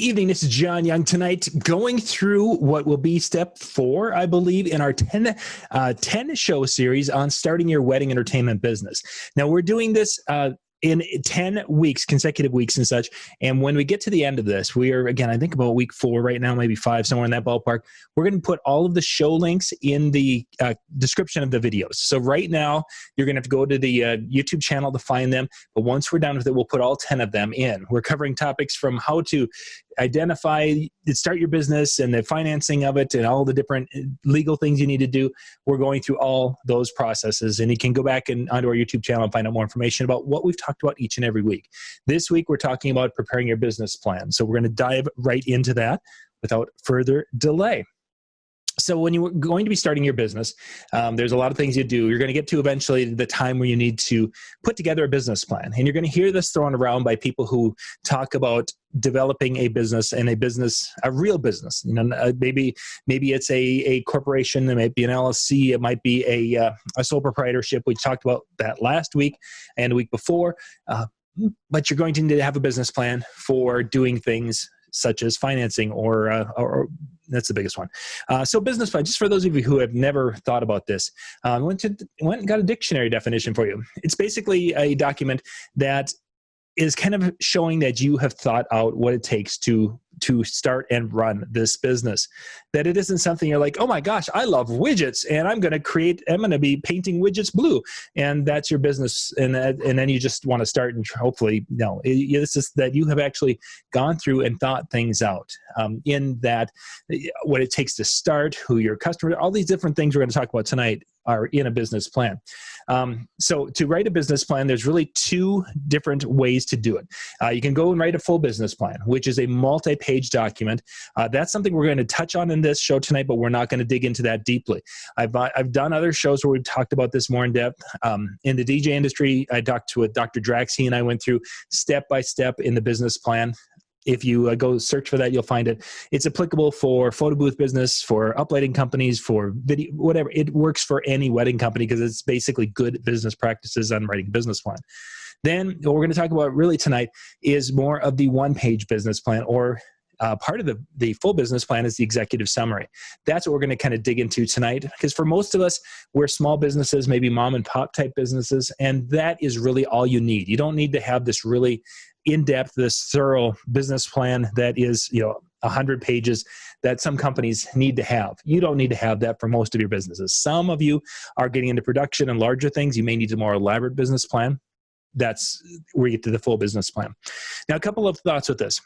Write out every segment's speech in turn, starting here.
evening. This is John Young tonight, going through what will be step 4, I believe, in our 10 show series on starting your wedding entertainment business. Now, we're doing this in 10 weeks, consecutive weeks and such. And when we get to the end of this, we are, again, I think about week 4 right now, maybe 5, somewhere in that ballpark. We're going to put all of the show links in the description of the videos. So right now, you're going to have to go to the YouTube channel to find them. But once we're done with it, we'll put all 10 of them in. We're covering topics from how to identify, start your business and the financing of it and all the different legal things you need to do. We're going through all those processes, and you can go back and onto our YouTube channel and find out more information about what we've talked about each and every week. This week, we're talking about preparing your business plan. So we're going to dive right into that without further delay. So when you're going to be starting your business, there's a lot of things you do. You're going to get to eventually the time where you need to put together a business plan. And you're going to hear this thrown around by people who talk about developing a business and a real business. You know, maybe it's a corporation, it might be an LLC, it might be a sole proprietorship. We talked about that last week and the week before. But you're going to need to have a business plan for doing things such as financing or that's the biggest one. So business plan, just for those of you who have never thought about this, went and got a dictionary definition for you. It's basically a document that is kind of showing that you have thought out what it takes to start and run this business. That it isn't something you're like, oh my gosh, I love widgets and I'm going to be painting widgets blue. And that's your business. And then you just want to start and hopefully, no, it's just that you have actually gone through and thought things out in that what it takes to start, who your customer, all these different things we're going to talk about tonight are in a business plan. So to write a business plan, there's really 2 different ways to do it. You can go and write a full business plan, which is a multi-page document. That's something we're going to touch on in this show tonight, but we're not going to dig into that deeply. I've done other shows where we've talked about this more in depth. In the DJ industry, I talked with Dr. Drax. He and I went through step by step in the business plan. If you go search for that, you'll find it. It's applicable for photo booth business, for uplighting companies, for video, whatever. It works for any wedding company because it's basically good business practices on writing a business plan. Then what we're going to talk about really tonight is more of the one-page business plan, or part of the full business plan is the executive summary. That's what we're going to kind of dig into tonight, because for most of us, we're small businesses, maybe mom and pop type businesses, and that is really all you need. You don't need to have this really in-depth, this thorough business plan that is, 100 pages that some companies need to have. You don't need to have that for most of your businesses. Some of you are getting into production and larger things. You may need a more elaborate business plan. That's where you get to the full business plan. Now, a couple of thoughts with this.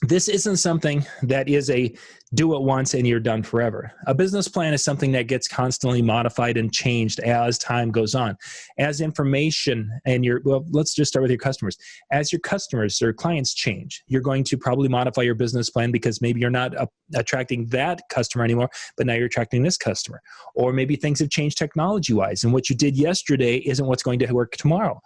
This isn't something that is a do it once and you're done forever. A business plan is something that gets constantly modified and changed as time goes on. As information and let's just start with your customers. As your customers or clients change, you're going to probably modify your business plan because maybe you're not attracting that customer anymore, but now you're attracting this customer. Or maybe things have changed technology-wise, and what you did yesterday isn't what's going to work tomorrow.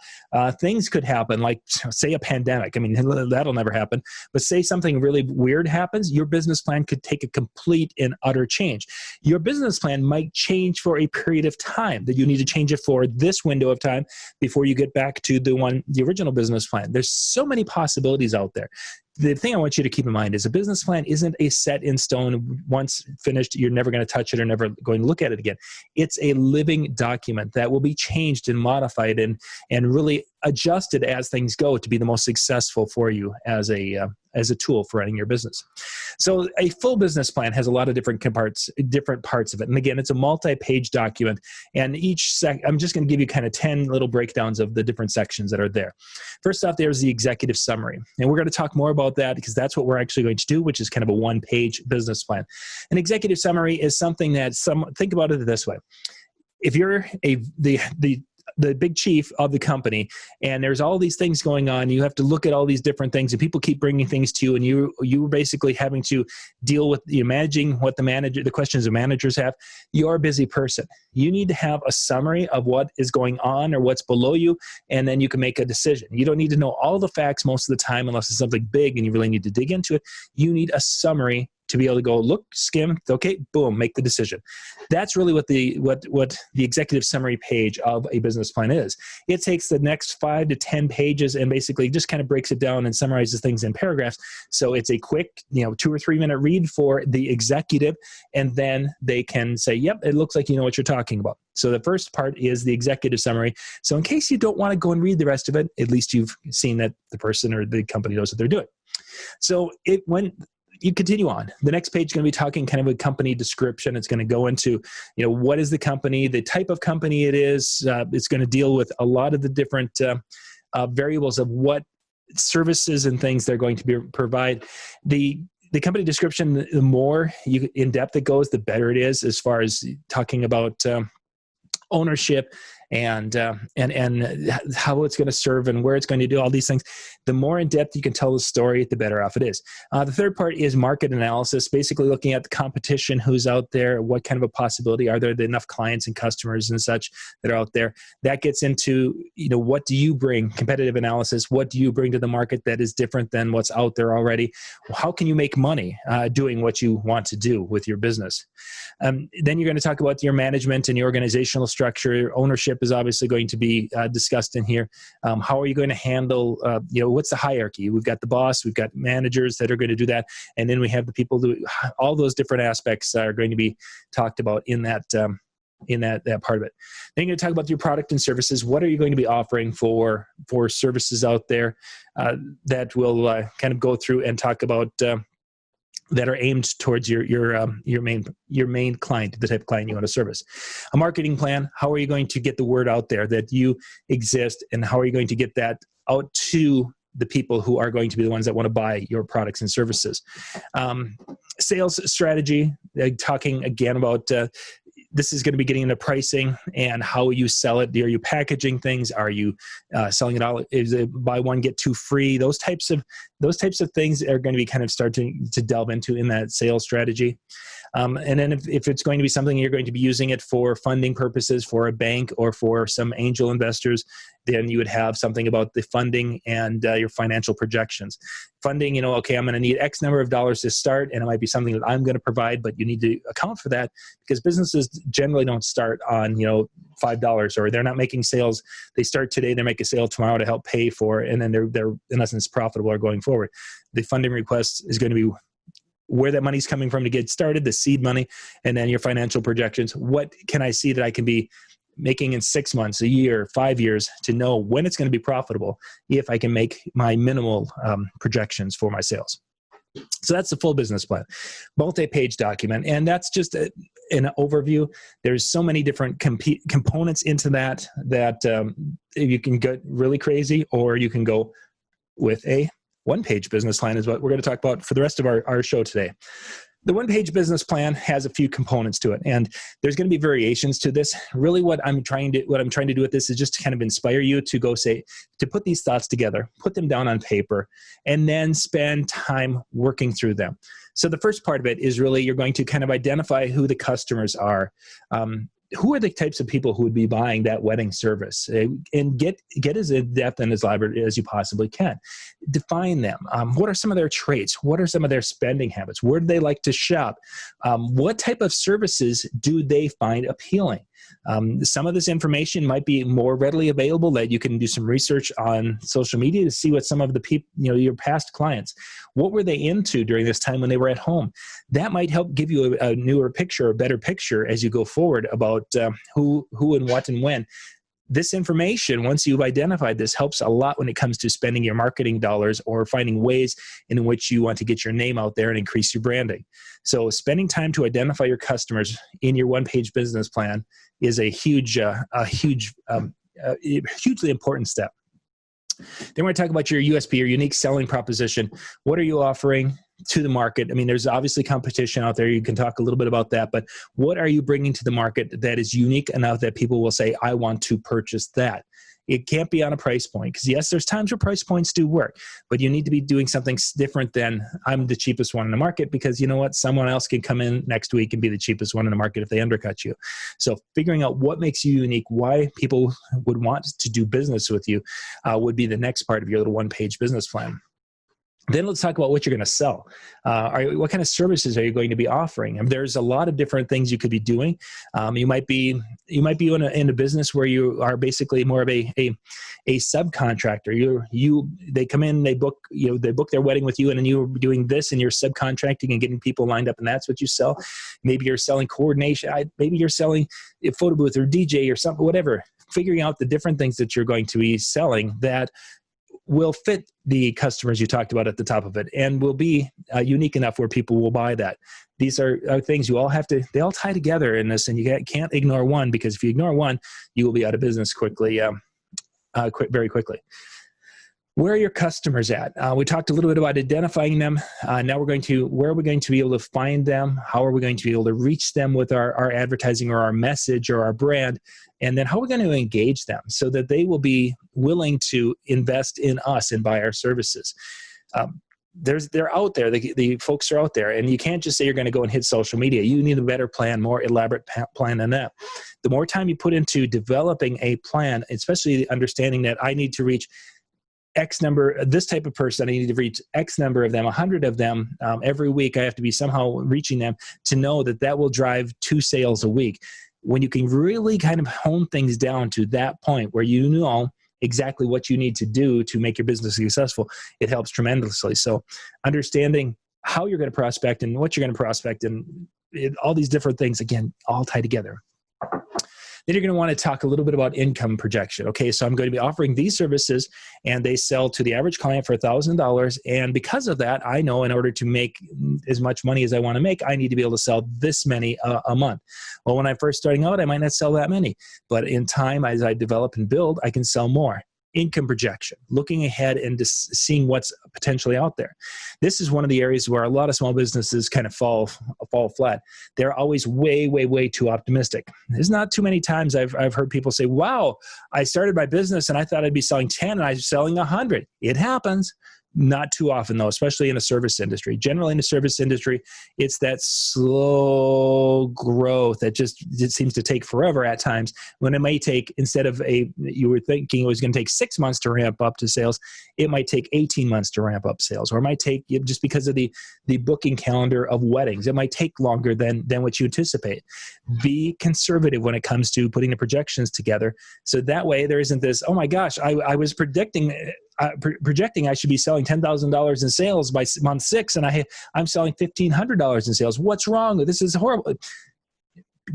Things could happen, like say a pandemic. I mean, that'll never happen, but say something really weird happens, your business plan could take a complete and utter change. Your business plan might change for a period of time that you need to change it for this window of time before you get back to the original business plan. There's so many possibilities out there. The thing I want you to keep in mind is a business plan isn't a set in stone. Once finished, you're never going to touch it or never going to look at it again. It's a living document that will be changed and modified and really adjusted as things go to be the most successful for you as a tool for running your business. So a full business plan has a lot of different parts of it. And again, it's a multi-page document. And I'm just going to give you kind of 10 little breakdowns of the different sections that are there. First off, there's the executive summary. And we're going to talk more about that because that's what we're actually going to do, which is kind of a one-page business plan. An executive summary is something that think about it this way. If you're the big chief of the company and there's all these things going on, you have to look at all these different things and people keep bringing things to you, and you basically having to deal with managing what the questions the managers have. You're a busy person. You need to have a summary of what is going on or what's below you, and then you can make a decision. You don't need to know all the facts most of the time unless it's something big and you really need to dig into it. You need a summary to be able to go look, skim, okay, boom, make the decision. That's really what the executive summary page of a business plan is. It takes the next 5 to 10 pages and basically just kind of breaks it down and summarizes things in paragraphs. So it's a quick, 2 or 3 minute read for the executive, and then they can say, yep, it looks like you know what you're talking about. So the first part is the executive summary. So in case you don't want to go and read the rest of it, at least you've seen that the person or the company knows what they're doing. So when you continue on, the next page is going to be talking kind of a company description. It's going to go into, what is the company, the type of company it is. It's going to deal with a lot of the different variables of what services and things they're going to provide. The company description, the more in depth it goes, the better it is as far as talking about ownership and how it's going to serve and where it's going to do all these things. The more in depth you can tell the story, the better off it is. The third part is market analysis, basically looking at the competition, who's out there, what kind of a possibility, are there enough clients and customers and such that are out there. That gets into, what do you bring, competitive analysis, what do you bring to the market that is different than what's out there already? How can you make money doing what you want to do with your business? Then you're going to talk about your management and your organizational structure. Ownership is obviously going to be discussed in here. How are you going to handle, what's the hierarchy? We've got the boss, we've got managers that are going to do that. And then we have the people who, all those different aspects are going to be talked about in that part of it. Then you're going to talk about your product and services. What are you going to be offering for services out there that will kind of go through and talk about that are aimed towards your main client, the type of client you want to service. A marketing plan. How are you going to get the word out there that you exist, and how are you going to get that out to the people who are going to be the ones that want to buy your products and services? Sales strategy. Talking again about this is going to be getting into pricing and how you sell it. Are you packaging things? Are you selling it all? Is it buy one, get two free? Those types of things are going to be kind of starting to delve into in that sales strategy. And then if it's going to be something you're going to be using it for funding purposes for a bank or for some angel investors, then you would have something about the funding and your financial projections. Funding, okay, I'm going to need X number of dollars to start, and it might be something that I'm going to provide, but you need to account for that because businesses generally don't start on, $5, or they're not making sales. They start today, they make a sale tomorrow to help pay for it, and then they're in essence profitable or going forward. The funding request is going to be where that money's coming from to get started, the seed money, and then your financial projections. What can I see that I can be making in 6 months, a year, 5 years to know when it's going to be profitable if I can make my minimal projections for my sales. So that's the full business plan, multi-page document. And that's just an overview. There's so many different components into that you can get really crazy, or you can go with a one-page business plan is what we're going to talk about for the rest of our show today. The one-page business plan has a few components to it, and there's going to be variations to this. Really, what I'm trying to do with this is just to kind of inspire you to to put these thoughts together, put them down on paper, and then spend time working through them. So the first part of it is really you're going to kind of identify who the customers are. Who are the types of people who would be buying that wedding service, and get as in depth and as elaborate as you possibly can. Define them. What are some of their traits? What are some of their spending habits? Where do they like to shop? What type of services do they find appealing? Some of this information might be more readily available that you can do some research on social media to see what some of the people, your past clients, what were they into during this time when they were at home? That might help give you a newer picture, a better picture as you go forward about who and what and when. This information, once you've identified this, helps a lot when it comes to spending your marketing dollars or finding ways in which you want to get your name out there and increase your branding. So spending time to identify your customers in your one-page business plan is a hugely important step. Then we're going to talk about your USP, your unique selling proposition. What are you offering to the market? I mean, there's obviously competition out there. You can talk a little bit about that, but what are you bringing to the market that is unique enough that people will say, I want to purchase that? It can't be on a price point, because yes, there's times where price points do work, but you need to be doing something different than I'm the cheapest one in the market, because you know what? Someone else can come in next week and be the cheapest one in the market if they undercut you. So figuring out what makes you unique, why people would want to do business with you would be the next part of your little one-page business plan. Then let's talk about what you're going to sell. What kind of services are you going to be offering? And there's a lot of different things you could be doing. You might be in a business where you are basically more of a subcontractor. They come in, they book their wedding with you, and then you're doing this, and you're subcontracting and getting people lined up, and that's what you sell. Maybe you're selling coordination. Maybe you're selling a photo booth or DJ or something, whatever. Figuring out the different things that you're going to be selling that will fit the customers you talked about at the top of it, and will be unique enough where people will buy that. These are things you all have to, they all tie together in this, and you can't ignore one, because if you ignore one, you will be out of business quickly, very quickly. Where are your customers at? We talked a little bit about identifying them. Now where are we going to be able to find them? How are we going to be able to reach them with our advertising or our message or our brand? And then how are we going to engage them so that they will be willing to invest in us and buy our services? They're out there. The folks are out there, and you can't just say you're going to go and hit social media. You need a better plan, more elaborate plan than that. The more time you put into developing a plan, especially understanding that I need to reach X number, this type of person, I need to reach X number of them, 100 of them every week. I have to be somehow reaching them to know that will drive 2 sales a week. When you can really kind of hone things down to that point where you know exactly what you need to do to make your business successful, it helps tremendously. So understanding how you're going to prospect and what you're going to prospect and all these different things, again, all tie together. Then you're going to want to talk a little bit about income projection. Okay, so I'm going to be offering these services, and they sell to the average client for $1,000. And because of that, I know in order to make as much money as I want to make, I need to be able to sell this many a month. Well, when I'm first starting out, I might not sell that many. But in time, as I develop and build, I can sell more. Income projection, looking ahead and just seeing what's potentially out there. This is one of the areas where a lot of small businesses kind of fall flat. They're always way, way, way too optimistic. There's not too many times I've heard people say, wow, I started my business and I thought I'd be selling 10 and I'm selling 100. It happens. Not too often, though, especially in the service industry. Generally, in the service industry, it's that slow growth that it seems to take forever at times, when it may take, instead of you were thinking it was going to take 6 months to ramp up to sales, it might take 18 months to ramp up sales, or it might take, just because of the booking calendar of weddings, it might take longer than what you anticipate. Be conservative when it comes to putting the projections together, so that way there isn't this, oh my gosh, I was projecting I should be selling $10,000 in sales by month 6, and I'm selling $1,500 in sales. What's wrong? This is horrible.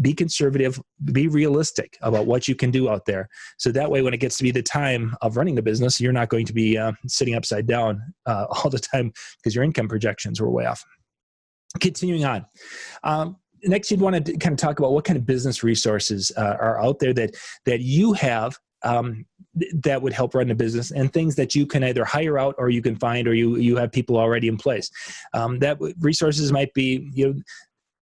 Be conservative. Be realistic about what you can do out there. So that way, when it gets to be the time of running the business, you're not going to be sitting upside down all the time because your income projections were way off. Continuing on. Next, you'd want to kind of talk about what kind of business resources are out there that you have that would help run the business, and things that you can either hire out or you can find, or you have people already in place. That resources might be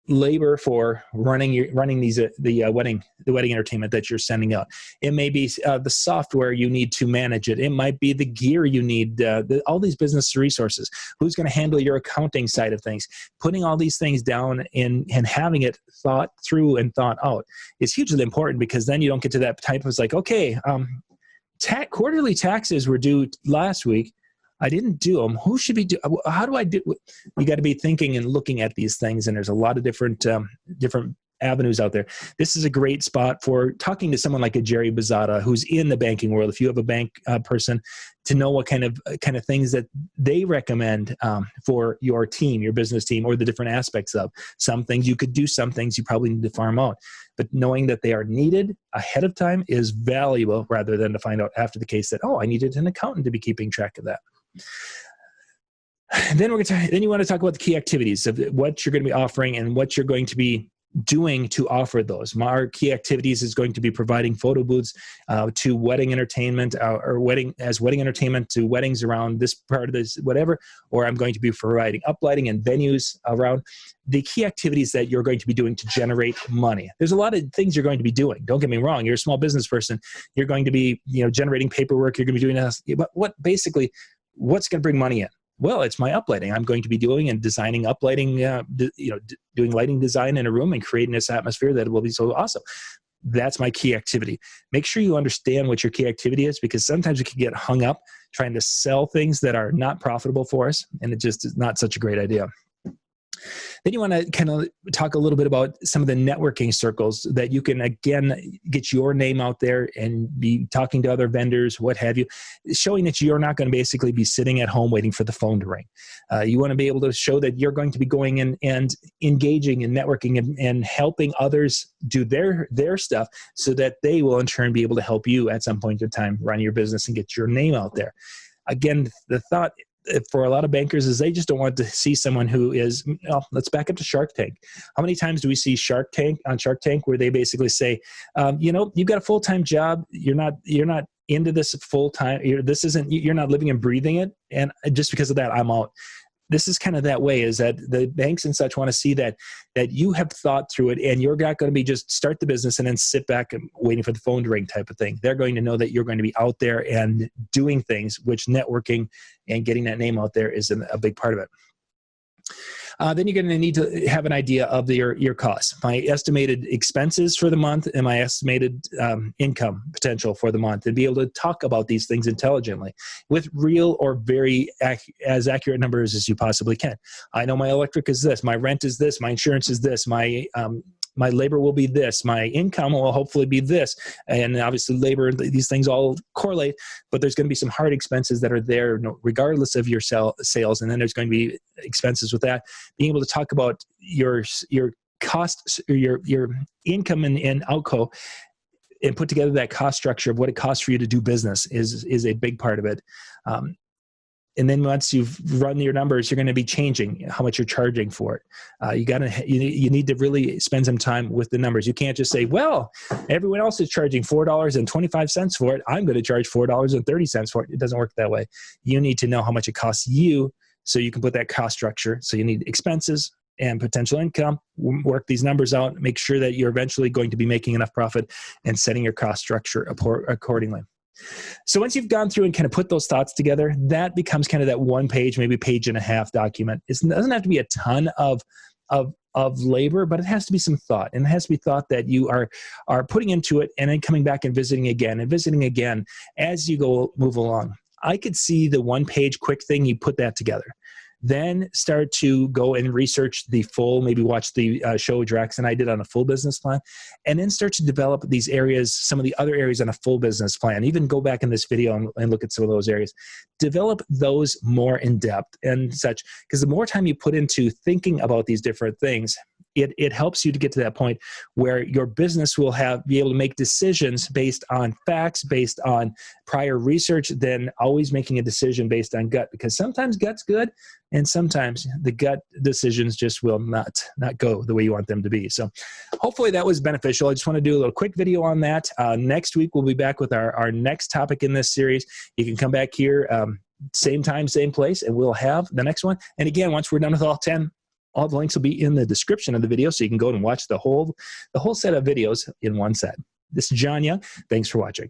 labor for running the wedding entertainment that you're sending out. It may be the software you need to manage it. It might be the gear you need, all these business resources. Who's going to handle your accounting side of things? Putting all these things down and having it thought through and thought out is hugely important, because then you don't get to that type of like, okay, quarterly taxes were due last week. I didn't do them. Who should be how do I do? You got to be thinking and looking at these things, and there's a lot of different avenues out there. This is a great spot for talking to someone like a Jerry Bazada, who's in the banking world. If you have a bank person, to know what kind of things that they recommend for your team, your business team, or the different aspects of. Some things you could do, some things you probably need to farm out. But knowing that they are needed ahead of time is valuable, rather than to find out after the case that, oh, I needed an accountant to be keeping track of that. Then you want to talk about the key activities of what you're going to be offering and what you're going to be doing to offer those. Our key activities is going to be providing photo booths to wedding entertainment, or wedding entertainment to weddings around this part of this, whatever, or I'm going to be providing uplighting and venues around. The key activities that you're going to be doing to generate money. There's a lot of things you're going to be doing. Don't get me wrong. You're a small business person. You're going to be, generating paperwork. You're going to be doing this. But what's going to bring money in? Well, it's my uplighting. I'm going to be doing and designing uplighting, doing lighting design in a room and creating this atmosphere that will be so awesome. That's my key activity. Make sure you understand what your key activity is, because sometimes you can get hung up trying to sell things that are not profitable for us, and it just is not such a great idea. Then you want to kind of talk a little bit about some of the networking circles that you can, again, get your name out there and be talking to other vendors, what have you, showing that you're not going to basically be sitting at home waiting for the phone to ring. You want to be able to show that you're going to be going in and engaging and networking and helping others do their stuff so that they will in turn be able to help you at some point in time run your business and get your name out there. Again, the thought for a lot of bankers is they just don't want to see someone who is, well, let's back up to Shark Tank. How many times do we see Shark Tank where they basically say, you've got a full-time job. You're not into this full-time. You're not living and breathing it. And just because of that, I'm out. This is kind of that way, is that the banks and such want to see that you have thought through it, and you're not going to be just start the business and then sit back and waiting for the phone to ring type of thing. They're going to know that you're going to be out there and doing things, which networking and getting that name out there is a big part of it. Then you're going to need to have an idea of your costs. My estimated expenses for the month and my estimated income potential for the month, and be able to talk about these things intelligently with real or very as accurate numbers as you possibly can. I know my electric is this, my rent is this, my insurance is this, my labor will be this, my income will hopefully be this, and obviously labor, these things all correlate, but there's going to be some hard expenses that are there regardless of your sales, and then there's going to be expenses with that. Being able to talk about your costs, your income and outgo, and put together that cost structure of what it costs for you to do business is a big part of it. And then once you've run your numbers, you're going to be changing how much you're charging for it. You need to really spend some time with the numbers. You can't just say, well, everyone else is charging $4.25 for it, I'm going to charge $4.30 for it. It doesn't work that way. You need to know how much it costs you so you can put that cost structure. So you need expenses and potential income, work these numbers out, make sure that you're eventually going to be making enough profit and setting your cost structure accordingly. So once you've gone through and kind of put those thoughts together, that becomes kind of that 1 page, maybe page and a half document. It doesn't have to be a ton of labor, but it has to be some thought, and it has to be thought that you are putting into it and then coming back and visiting again as you move along. I could see the 1 page quick thing, you put that together. Then start to go and research the full, maybe watch the show Drax and I did on a full business plan, and then start to develop these areas, some of the other areas on a full business plan. Even go back in this video and look at some of those areas. Develop those more in depth and such, because the more time you put into thinking about these different things, it helps you to get to that point where your business will be able to make decisions based on facts, based on prior research, than always making a decision based on gut, because sometimes gut's good and sometimes the gut decisions just will not go the way you want them to be. So hopefully that was beneficial. I just want to do a little quick video on that. Next week, we'll be back with our next topic in this series. You can come back here, same time, same place, and we'll have the next one. And again, once we're done with all 10, all the links will be in the description of the video, so you can go and watch the whole set of videos in one set. This is John Young. Thanks for watching.